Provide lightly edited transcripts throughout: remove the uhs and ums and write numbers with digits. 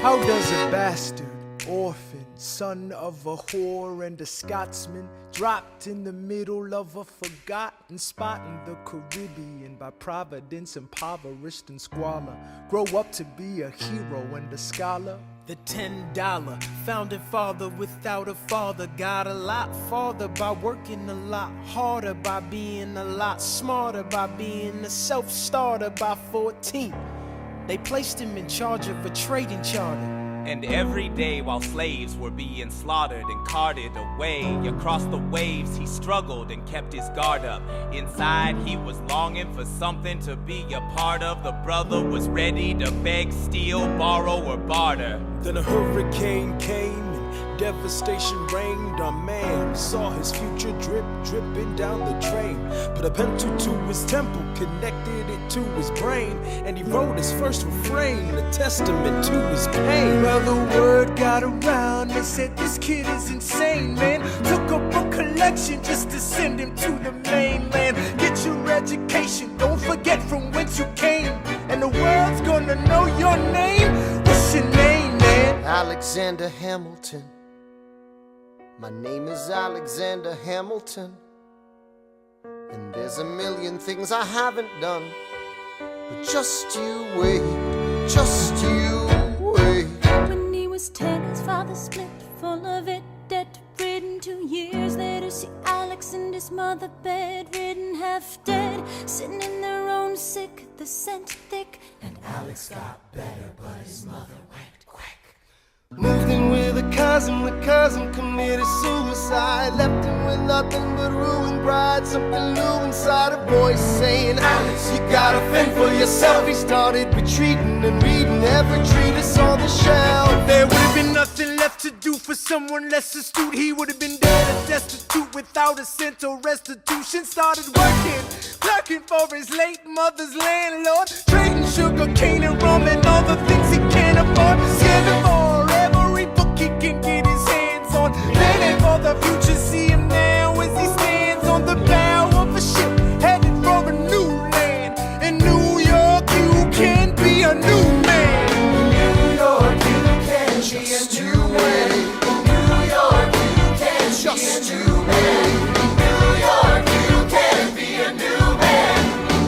How does a bastard, orphan, son of a whore and a Scotsman, dropped in the middle of a forgotten spot in the Caribbean, by providence impoverished and squalor, grow up to be a hero and a scholar? The $10 founding father without a father got a lot farther by working a lot harder, by being a lot smarter, by being a self-starter. By 14, they placed him in charge of a trading charter. And every day while slaves were being slaughtered and carted away across the waves, he struggled and kept his guard up. Inside he was longing for something to be a part of. The brother was ready to beg, steal, borrow, or barter. Then a hurricane came and devastation reigned. Our man saw his future dripping down the drain. Put a pencil to his temple, connected it to his brain, and he wrote his first refrain, a testament to his pain. Well, the word got around, they said this kid is insane, man. Took up a collection just to send him to the mainland. Get your education, don't forget from whence you came, and the world's gonna know your name. What's your name, man? Alexander Hamilton. My name is Alexander Hamilton, and there's a million things I haven't done, but just you wait, just you wait. When he was 10, his father split, full of it, debt-ridden. 2 years later, see Alex and his mother bedridden, half dead, sitting in their own sick, the scent thick. And Alex got better, but his mother went quick. Moved in with a cousin, the cousin committed suicide. Left him with nothing but ruined pride. Something new inside, a voice saying, Alex, you gotta fend for yourself. He started retreating and reading every treatise on the shelf. There would have been nothing left to do for someone less astute. He would have been dead and destitute without a cent or restitution. Started working, clerking for his late mother's landlord, trading sugar cane and rum and all the things he can't afford. Scamming for every book he can get his hands on. Planning for the future, see him now as he stands on the bow of a ship, headed for a new land. In New York, you can be a new man. New York, you can be a new man. New York, you can just be a new man. New York, you can be a new man.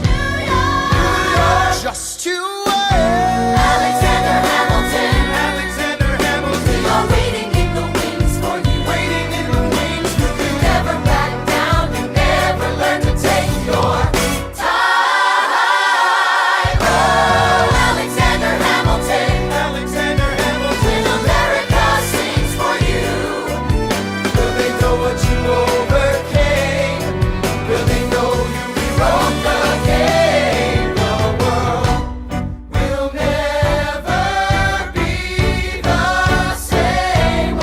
New York, just you wait. Alexander Hamilton, Alexander Hamilton, you're waiting in the wings for you. waiting in the wings for you. You never back down, you never learn to take your time. Oh, Alexander Hamilton, Alexander Hamilton, when America sings for you. Will they know what you overcame? Will they know you rewrote the game? The world will never be the same.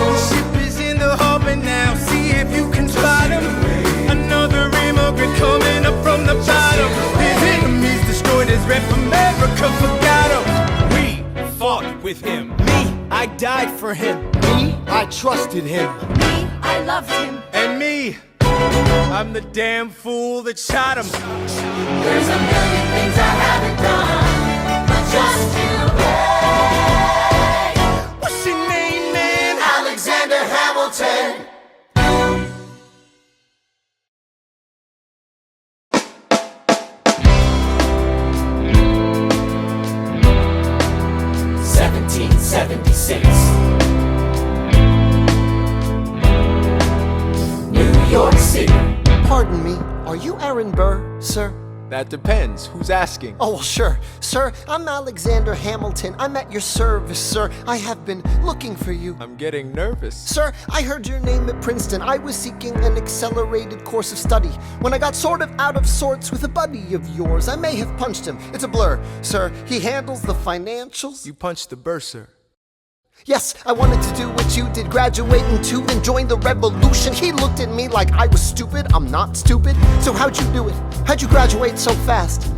the ship is in the harbor now. See if you can spot him. Another immigrant coming up from the bottom. His enemies destroyed his rep. America forgot him. We fought with him. Me, I died for him. Me, I trusted him. Me, I loved him. And me, I'm the damn fool that shot him. There's a million things I haven't done, but just you wait. What's your name, man? Alexander Hamilton. New York City. Pardon me, are you Aaron Burr, sir? That depends. Who's asking? Oh, well, sure. Sir, I'm Alexander Hamilton. I'm at your service, sir. I have been looking for you. I'm getting nervous. Sir, I heard your name at Princeton. I was seeking an accelerated course of study. When I got sort of out of sorts with a buddy of yours, I may have punched him. It's a blur. Sir, he handles the financials. You punched the bursar. Yes, I wanted to do what you did, graduate into and join the revolution. He looked at me like I was stupid. I'm not stupid. So how'd you do it? How'd you graduate so fast?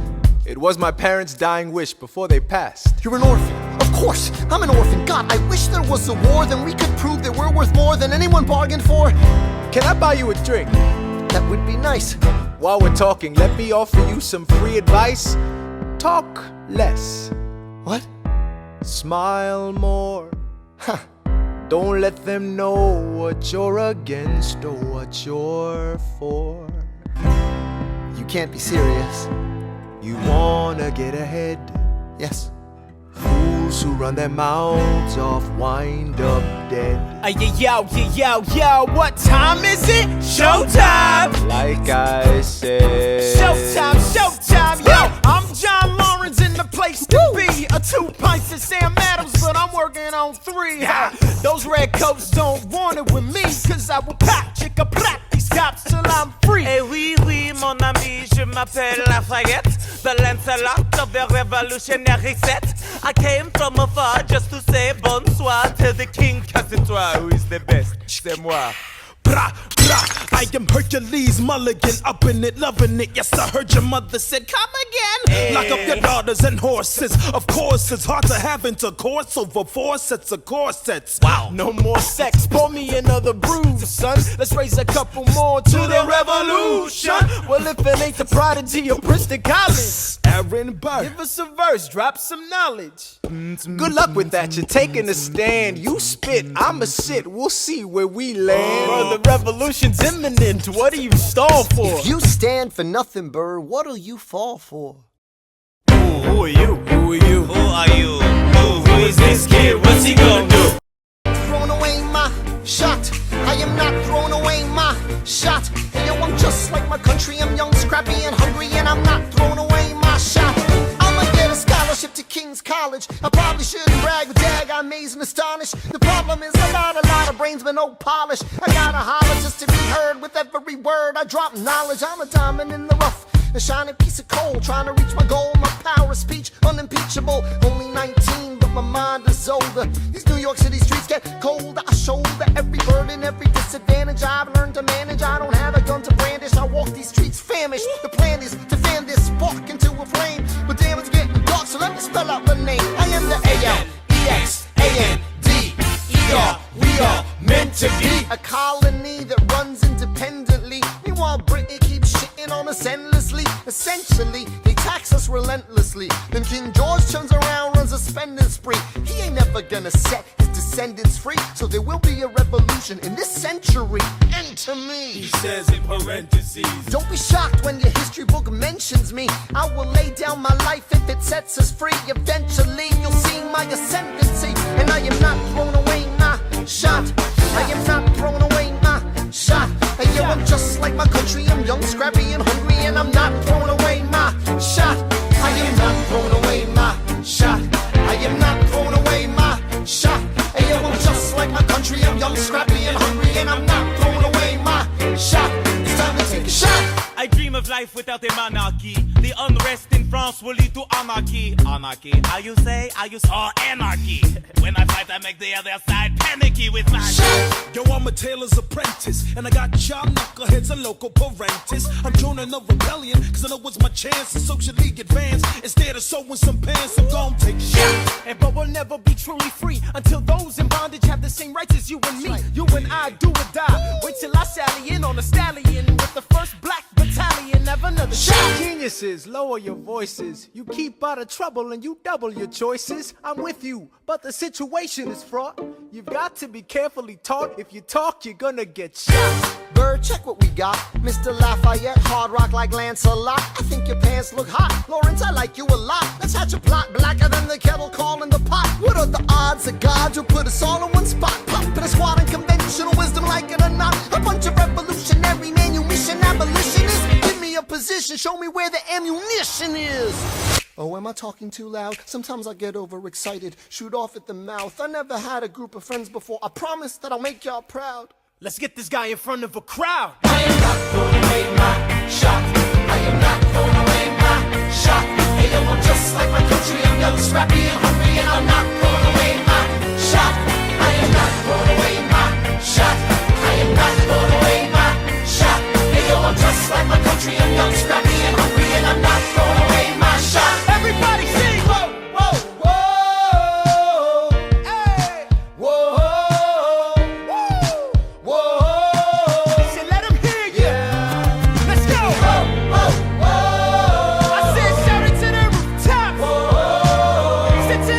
It was my parents' dying wish before they passed. You're an orphan. Of course, I'm an orphan. God, I wish there was a war, then we could prove that we're worth more than anyone bargained for. Can I buy you a drink? That would be nice. While we're talking, let me offer you some free advice. Talk less. What? Smile more. Don't let them know what you're against or what you're for. You can't be serious. You wanna get ahead. Yes. Fools who run their mouths off wind up dead. Yo, what time is it? Showtime! Like I said. Showtime, yo! I'm John Lawrence in the place to be. 2 pints of Sam Adams, but I'm working on 3. Those redcoats don't want it with me, cause I will pack, chicka-plack these cops till I'm free. Eh oui, oui, mon ami, je m'appelle Lafayette, the Lancelot of the revolutionary set. I came from afar just to say bonsoir to the king, cause it's toi who is the best, c'est moi. Bra, bra, I am Hercules Mulligan, up in it, loving it. Yes, I heard your mother said, come again. Hey. Lock up your daughters and horses. Of course, it's hard to have intercourse over 4 sets of corsets. Wow. No more sex, pour me another brew, son. Let's raise a couple more to the revolution. Well, if it ain't the prodigy of Princeton College, Aaron Burr, give us a verse, drop some knowledge. Good luck with that, you're taking a stand. You spit, I'ma sit, we'll see where we land. The revolution's imminent, what do you stall for? If you stand for nothing, Burr, what'll you fall for? Who are you? Who are you? Who are you? Who is this kid? What's he gonna do? Thrown away my shot. I am not throwing away my shot. Hey yo, I'm just like my country. I'm young, scrappy, and hungry, and I'm not throwing away my shot. I'ma get a scholarship to King's College. I probably shouldn't brag, but dag, I amaze and astonish. The problem is I got a lot of brains but no polish. I gotta holler just to be heard with every word. I drop knowledge. I'm a diamond in the rough, a shining piece of coal, trying to reach my goal. My power of speech, unimpeachable. Only 19, but my mind is older. These New York City streets get colder. I shoulder every burden, every disadvantage I've learned to manage. I don't have a gun to brandish. I walk these streets famished. The plan is to fan this spark into a flame. But damn, it's getting dark, so let me spell out the name. I am the A-L-E-X-A-N-D-E-R. We are meant to be a colony that runs independently. Meanwhile, Britain keeps shitting on us endlessly. Essentially, they tax us relentlessly. Then King George turns around, runs a spending spree. He ain't never gonna set his descendants free. So there will be a revolution in this century. Enter me. He says in parentheses. Don't be shocked when your history book mentions me. I will lay down my life if it sets us free. Eventually, you'll see my ascendancy. And I am not throwing away my shot. I am not throwing away my shot. Hey yo, I'm just like my country. I'm young, scrappy, and hungry, and I'm not throwing away my shot. I am not throwing away my shot. I am not throwing away my shot. Hey yo, I'm just like my country. I'm young, scrappy, and hungry, and I'm not throwing away my shot. It's time to take a shot. I dream of life without a monarchy. The unrest in France will lead to anarchy. Anarchy, how you say? Anarchy. When I fight, I make the other side panicky with my shot. Yo, I'm a tailor's apprentice, and I got y'all knuckleheads and local parentis. I'm joining a rebellion, cause I know it's my chance to socially advance. Instead of sewing some pants, I'm gon' take shots. But we'll never be truly free until those in bondage have the same rights as you and me. You and I do or die. Wait till I sally in on a stallion with the first black battalion. Have another shot. Geniuses, lower your voices. You keep out of trouble and you double your choices. I'm with you, but the situation is fraught. You've got to be carefully taught. If you talk, you're gonna get shot. Bird, check what we got. Mr. Lafayette, hard rock like Lancelot. I think your pants look hot. Lawrence, I like you a lot. Let's hatch a plot blacker than the kettle calling the pot. What are the odds of God will put us all in one spot? Pop in a squad and conventional wisdom like it or not. A bunch of revolutionary manumission abolitionists. Give me a position, show me where the ammunition is. Oh, am I talking too loud? Sometimes I get overexcited, shoot off at the mouth. I never had a group of friends before. I promise that I'll make y'all proud. Let's get this guy in front of a crowd. I am not throwing away my shot. I am not throwing away my shot. Hey yo, I'm just like my country. I'm young, scrappy, and hungry, and I'm not throwing away my shot. I am not throwing away my shot. I am not throwing away my shot. Hey yo, I'm just like my country. I'm young, scrappy, and hungry, and I'm not throwing away my shot. Everybody sing! Whoa, whoa, whoa, hey, whoa. Sit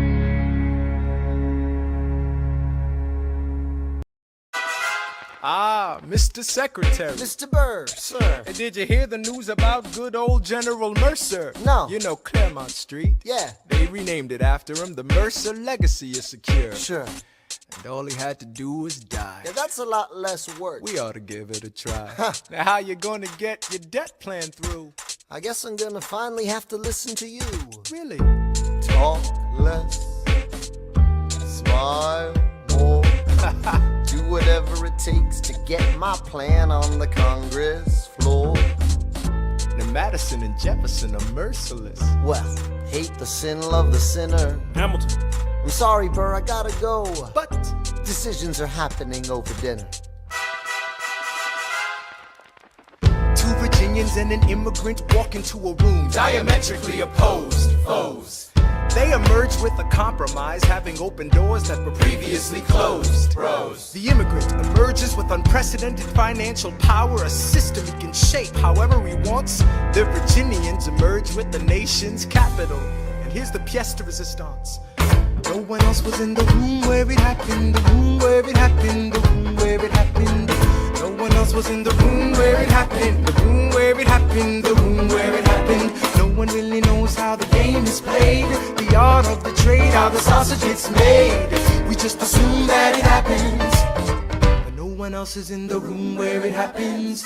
Ah, Mr. Secretary. Mr. Burr, sir. And did you hear the news about good old General Mercer? No. You know Claremont Street? Yeah. They renamed it after him. The Mercer legacy is secure. Sure. And all he had to do was die. Yeah, that's a lot less work. We ought to give it a try. Now how you gonna get your debt plan through? I guess I'm gonna finally have to listen to you. Really? Talk less, smile more. Do whatever it takes to get my plan on the Congress floor. Now Madison and Jefferson are merciless. Well, hate the sin, love the sinner. Hamilton. I'm sorry, Burr, I gotta go. But Decisions are happening over dinner. two Virginians and an immigrant walk into a room diametrically opposed foes. They emerge with a compromise, having opened doors that were previously closed. Bros. The immigrant emerges with unprecedented financial power, a system he can shape however he wants. The Virginians emerge with the nation's capital. And here's the pièce de résistance. No one else was in the room where it happened, the room where it happened, the room where it happened. No one else was in the room where it happened, the room where it happened, the room where it happened. No one really knows how the game is played, the art of the trade, how the sausage gets made. We just assume that it happens, but no one else is in the room where it happens.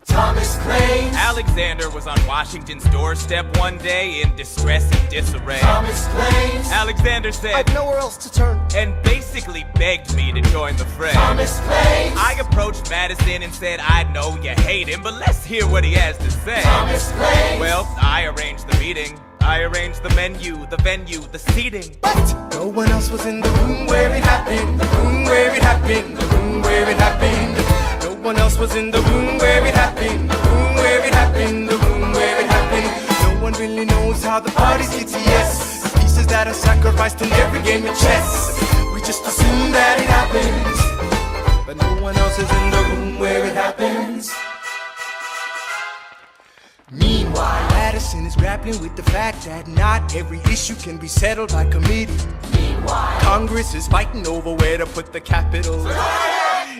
Thomas claims Alexander was on Washington's doorstep one day in distress and disarray. Thomas claims Alexander said, I've nowhere else to turn. and basically begged me to join the fray. Thomas claims I approached Madison and said, I know you hate him, but let's hear what he has to say. Thomas claims Well, I arranged the meeting. I arranged the menu, the venue, the seating. but no one else was in the room where it happened, the room where it happened, the room where it happened. No one else was in the room where it happened, the room where it happened, the room where it happened. No one really knows how the parties get to yes, the pieces that are sacrificed in every game of chess. We just assume that it happens, but no one else is in the room where it happens. Meanwhile, Madison is grappling with the fact that not every issue can be settled by committee. Meanwhile, Congress is fighting over where to put the capital.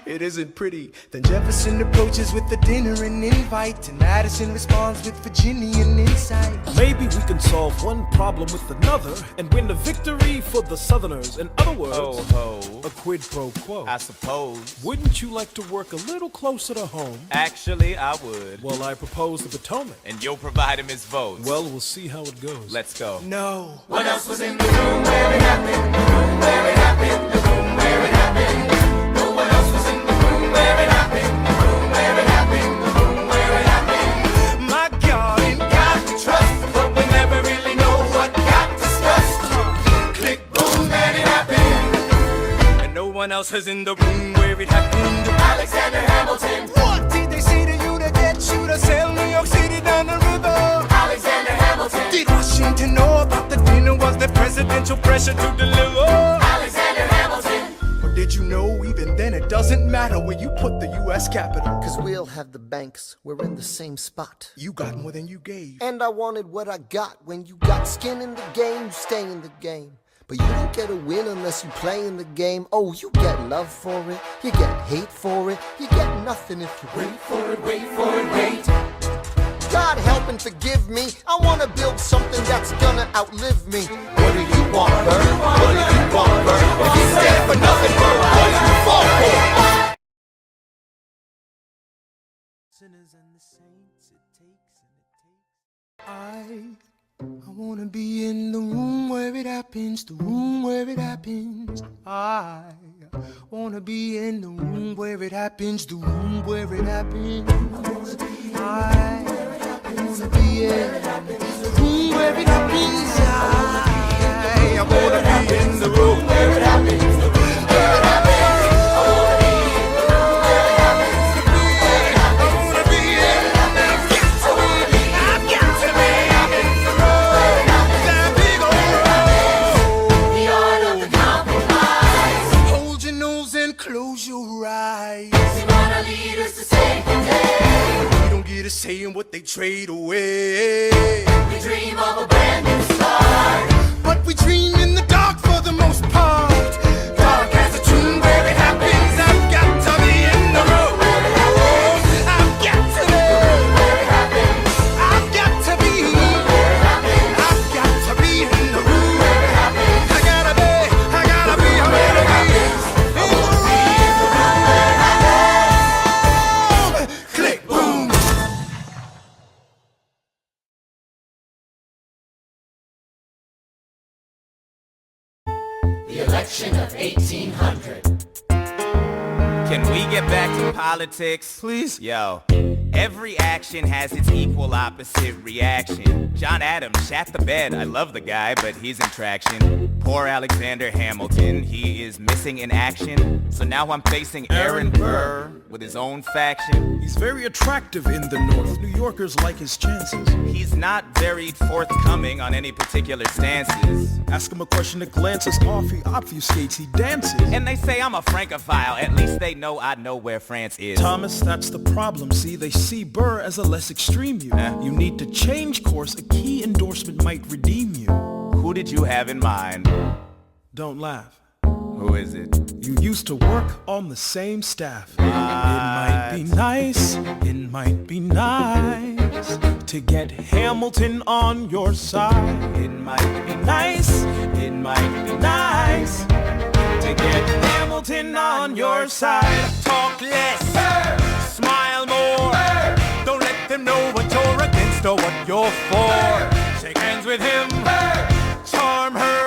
It isn't pretty. Then Jefferson approaches with the dinner and invite, and Madison responds with Virginian insight. Maybe we can solve one problem with another and win a victory for the Southerners. In other words, Ho ho, a quid pro quo. I suppose. Wouldn't you like to work a little closer to home? Actually, I would. Well, I propose the Potomac. And you'll provide him his votes. Well, we'll see how it goes. Let's go. No. What else was in the room where it happened? The room where it happened, the room where it happened. No one else was in the room where it happened, the room where it happened, the room where it happened. My God, Ain't got to trust, but we never really know what got discussed. Click, boom, and it happened. and no one else is in the room where it happened. Alexander Hamilton, What did they say to you to get you to sail New York City down the river? Alexander Hamilton, Did Washington know about the dinner? Was there presidential pressure to deliver? Alexander Hamilton. Or did you know even then it doesn't matter where you put the U.S. Capitol? Cause we'll have the banks, we're in the same spot. You got more than you gave. And I wanted what I got. When you got skin in the game, you stay in the game. But you don't get a win unless you play in the game. Oh, you get love for it, you get hate for it, you get nothing if you wait for it, wait for it, wait. God help and forgive me, I wanna build something that's gonna outlive me. What do you want, Bert? What do you want, Bert? If you stand for nothing, Bert, what do you fall for? Sinners and the saints, it takes and it takes. I wanna be in the room where it happens, the room where it happens. I wanna be in the room where it happens, the room where it happens. I wanna be in the room where it happens. I wanna be in the room where it happens, the room where it happens. Close your eyes. They wanna lead us to save the day. We don't get a say in what they trade away. We dream of a brand new start. But we dream in the dark for the most part. Dark as a tomb where it happens. the election of 1800. Can we get back to politics? Please? Yo, every action has its equal opposite reaction. John Adams shat the bed. I love the guy, but he's in traction. Poor Alexander Hamilton, he is missing in action. So now I'm facing Aaron Burr with his own faction. He's very attractive in the North. New Yorkers like his chances. He's not very forthcoming on any particular stances. Ask him a question that glances off, he obfuscates, he dances. And they say I'm a Francophile, at least they know I know where France is. Thomas, that's the problem, see, they see Burr as a less extreme you. You need to change course, a key endorsement might redeem you. Who did you have in mind? Don't laugh. Who is it? You used to work on the same staff. It might be nice, it might be nice to get Hamilton on your side. It might be nice, it might be nice to get Hamilton on your side. Talk less, smile more. Don't let them know what you're against or what you're for. Shake hands with him, charm her.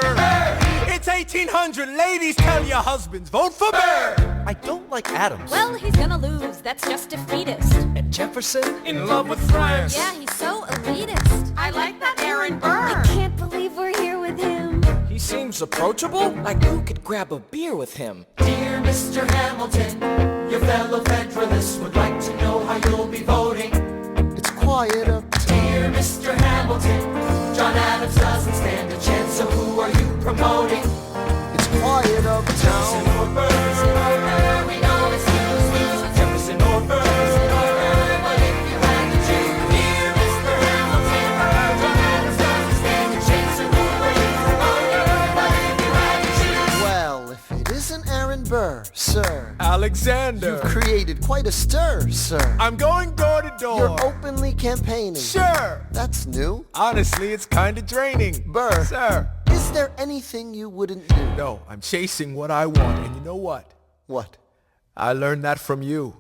It's 1800, ladies, tell your husbands, vote for Burr. I don't like Adams. Well, he's gonna lose, that's just defeatist. And Jefferson? In love with France. Yeah, he's so elitist. I like that Aaron Burr. I can't believe we're here with him. He seems approachable. Like who could grab a beer with him? Dear Mr. Hamilton, your fellow Federalists would like to know how you'll be voting. It's quiet up. Dear Mr. Hamilton, John Adams doesn't stand a chance, so who are you promoting? It's quiet uptown. Jefferson or Burr, we know it's lose-lose. Jefferson or Burr, but if you had to choose, dear Mr. Hamilton, John Adams doesn't stand a chance, so who are you promoting? But if you had to choose, Well, if it isn't Aaron Burr, sir, Alexander. you've created quite a stir, sir. I'm going door to door. You're openly campaigning. Sure. That's new. Honestly, it's kind of draining. Burr. Sir. Is there anything you wouldn't do? No, I'm chasing what I want. And you know what? What? I learned that from you.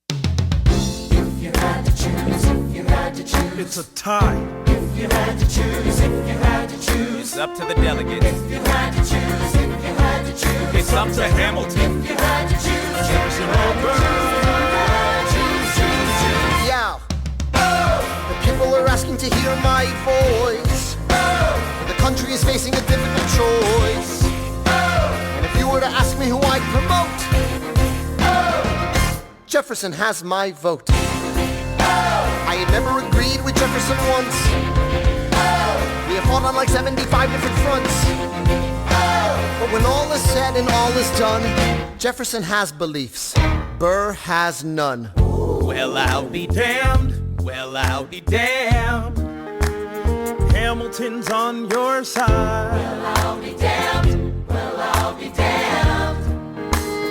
if you had to choose, if you had to choose, It's a tie. if you had to choose, if you had to choose, It's up to the delegates. if you had to choose, if you had to choose, It's up to Hamilton. if you had to choose, Jefferson or Burr. Yeah. The people are asking to hear my voice. The country is facing a difficult choice. And if you were to ask me who I'd promote, Jefferson has my vote. I had never agreed with Jefferson once. We have fought on like 75 different fronts. But when all is said and all is done, Jefferson has beliefs. Burr has none. Well, I'll be damned. Well, I'll be damned. Hamilton's on your side. I'll be damned, well I'll be damned.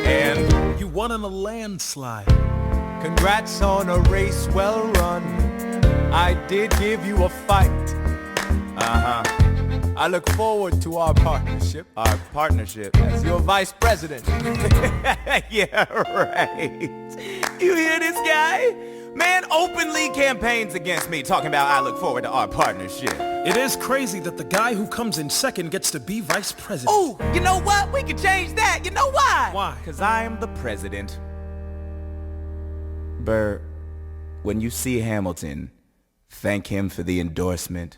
And You won in a landslide. Congrats on a race well run. I did give you a fight. I look forward to our partnership. our partnership. As your vice president. Yeah, right. You hear this guy? Man openly campaigns against me, talking about I look forward to our partnership. It is crazy that the guy who comes in second gets to be vice president. Oh, you know what? We can change that. You know why? Why? Because I am the president. Burr, when you see Hamilton, thank him for the endorsement.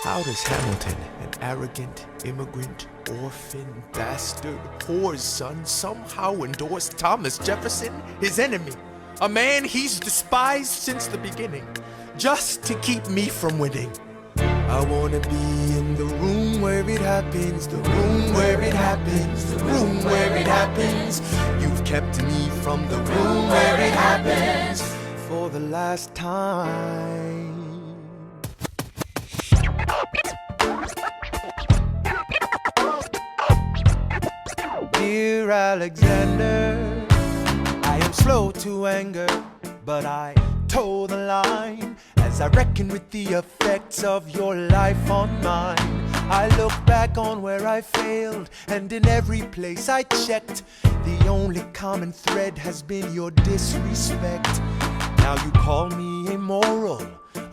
How does Hamilton, an arrogant, immigrant, orphan, bastard, whore's son, somehow endorse Thomas Jefferson, his enemy? A man he's despised since the beginning, just to keep me from winning. I wanna be in the room where it happens, the room where it happens, the room where it happens. You've kept me from the room where it happens for the last time. Dear Alexander, I am slow to anger, but I toe the line as I reckon with the effects of your life on mine. I look back on where I failed, and in every place I checked, the only common thread has been your disrespect. Now you call me immoral,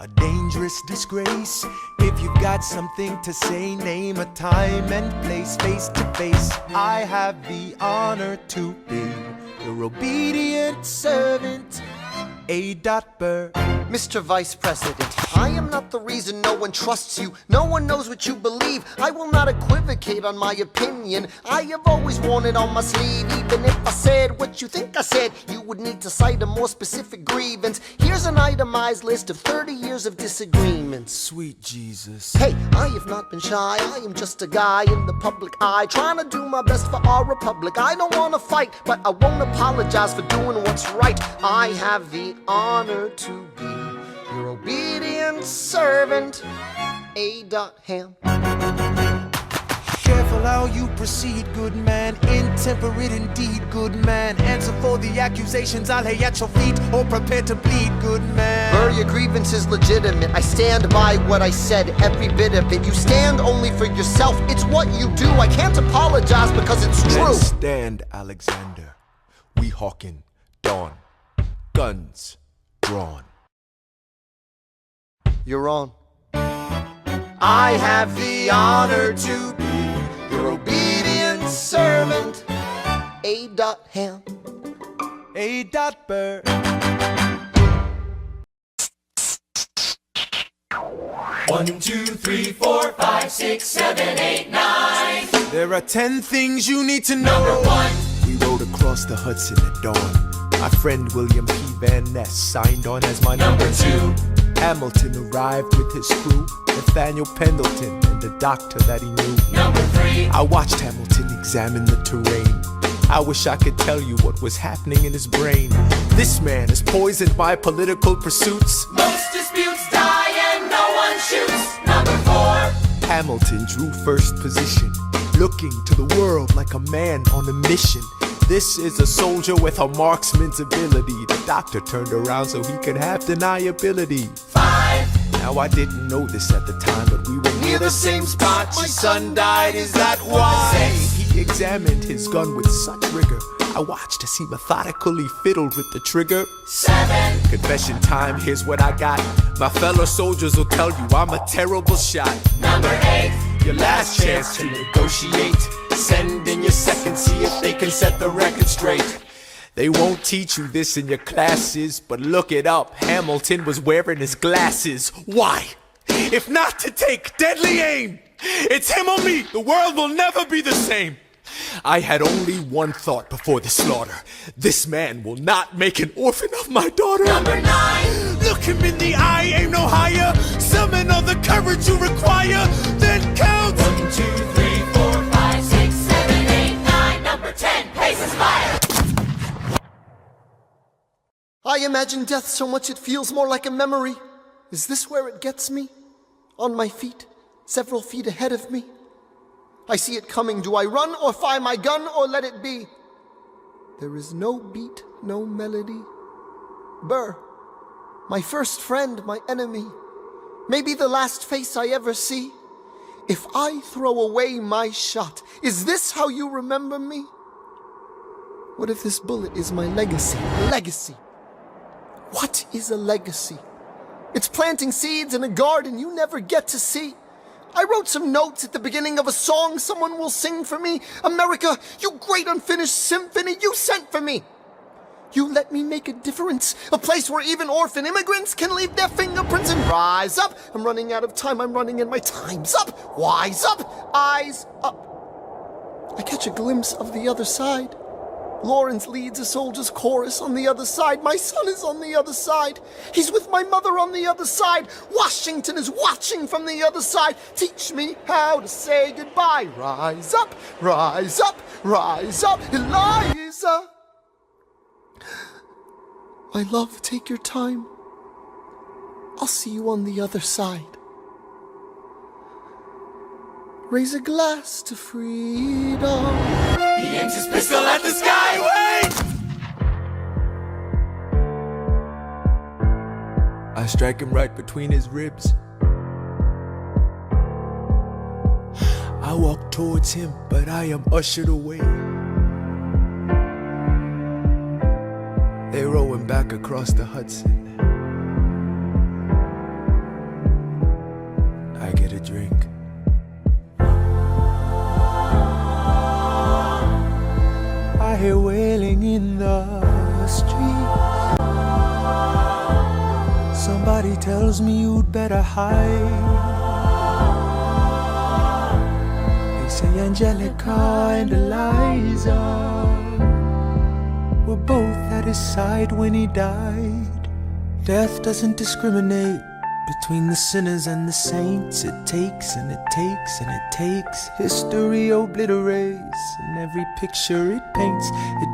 a a dangerous disgrace. If you've got something to say, name a time and place, face to face. I have the honor to be your obedient servant, A. Burr. Mr. Vice President, I am not the reason no one trusts you. No one knows what you believe. I will not equivocate on my opinion. I have always worn it on my sleeve. Even if I said what you think I said, you would need to cite a more specific grievance. Here's an itemized list of 30 years of disagreements. Sweet Jesus. Hey, I have not been shy. I am just a guy in the public eye, trying to do my best for our republic. I don't want to fight, but I won't apologize for doing what's right. I have the honor to be your obedient servant, A. Ham. Careful how you proceed, good man. Intemperate indeed, good man. Answer for the accusations I lay at your feet, or prepare to bleed, good man. Burr, your grievance is legitimate. I stand by what I said, every bit of it. You stand only for yourself. It's what you do. I can't apologize because it's true. Then stand, Alexander. We hawking dawn. Guns drawn. You're on. I have the honor to be your obedient servant, A. Ham. A. Burr. One, two, three, four, five, six, 7, 8, 9. There are 10 things you need to know. Number 1. We rode across the Hudson at dawn. My friend William P. Van Ness signed on as my Number 2. Hamilton arrived with his crew, Nathaniel Pendleton and the doctor that he knew. Number 3. I watched Hamilton examine the terrain. I wish I could tell you what was happening in his brain. This man is poisoned by political pursuits. Most disputes die and no one shoots. Number 4. Hamilton drew first position, looking to the world like a man on a mission. This is a soldier with a marksman's ability. The doctor turned around so he could have deniability. 5. Now I didn't know this at the time, but we were near the same spot. My son died, is that why? He examined his gun with such rigor. I watched as he methodically fiddled with the trigger. 7. Confession time, here's what I got. My fellow soldiers will tell you I'm a terrible shot. Number 8. Your last chance to negotiate. Send in your second, see if they can set the record straight. They won't teach you this in your classes, but look it up. Hamilton was wearing his glasses. Why? If not to take deadly aim. It's him or me. The world will never be the same. I had only one thought before the slaughter. This man will not make an orphan of my daughter. Number 9. Look him in the eye, aim no higher. Summon all the courage you require. Then count. 1, 2, 3, 4, 5, 6, 7, 8, 9. Number 10. Paces fire. I imagine death so much it feels more like a memory. Is this where it gets me? On my feet, several feet ahead of me. I see it coming. Do I run or fire my gun or let it be? There is no beat, no melody. Burr, my first friend, my enemy. Maybe the last face I ever see. If I throw away my shot, is this how you remember me? What if this bullet is my legacy? Legacy. What is a legacy? It's planting seeds in a garden you never get to see. I wrote some notes at the beginning of a song someone will sing for me. America, you great unfinished symphony you sent for me. You let me make a difference, a place where even orphan immigrants can leave their fingerprints and rise up. I'm running out of time, I'm running and my time's up. Wise up, eyes up. I catch a glimpse of the other side. Lawrence leads a soldier's chorus on the other side. My son is on the other side. He's with my mother on the other side. Washington is watching from the other side. Teach me how to say goodbye. Rise up, rise up, rise up, Eliza. My love, take your time. I'll see you on the other side. Raise a glass to freedom. He aims his pistol at the sky. Wait! I strike him right between his ribs. I walk towards him, but I am ushered away. They row him back across the Hudson. a drink. I hear wailing in the street. Somebody tells me you'd better hide. They say Angelica and Eliza were both at his side when he died. Death doesn't discriminate between the sinners and the saints. It takes and it takes and it takes. History obliterates, and every picture it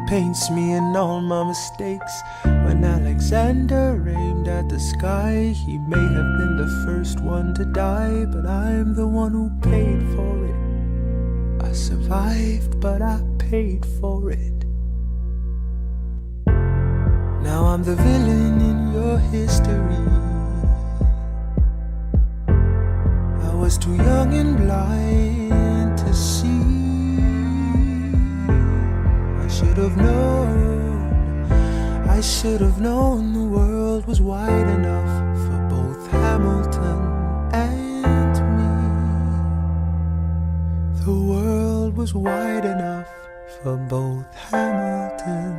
paints me and all my mistakes. When Alexander aimed at the sky, he may have been the first one to die, but I'm the one who paid for it. I survived, but I paid for it. Now I'm the villain in your history. I was too young and blind to see. I should have known the world was wide enough for both Hamilton and me. The world was wide enough for both Hamilton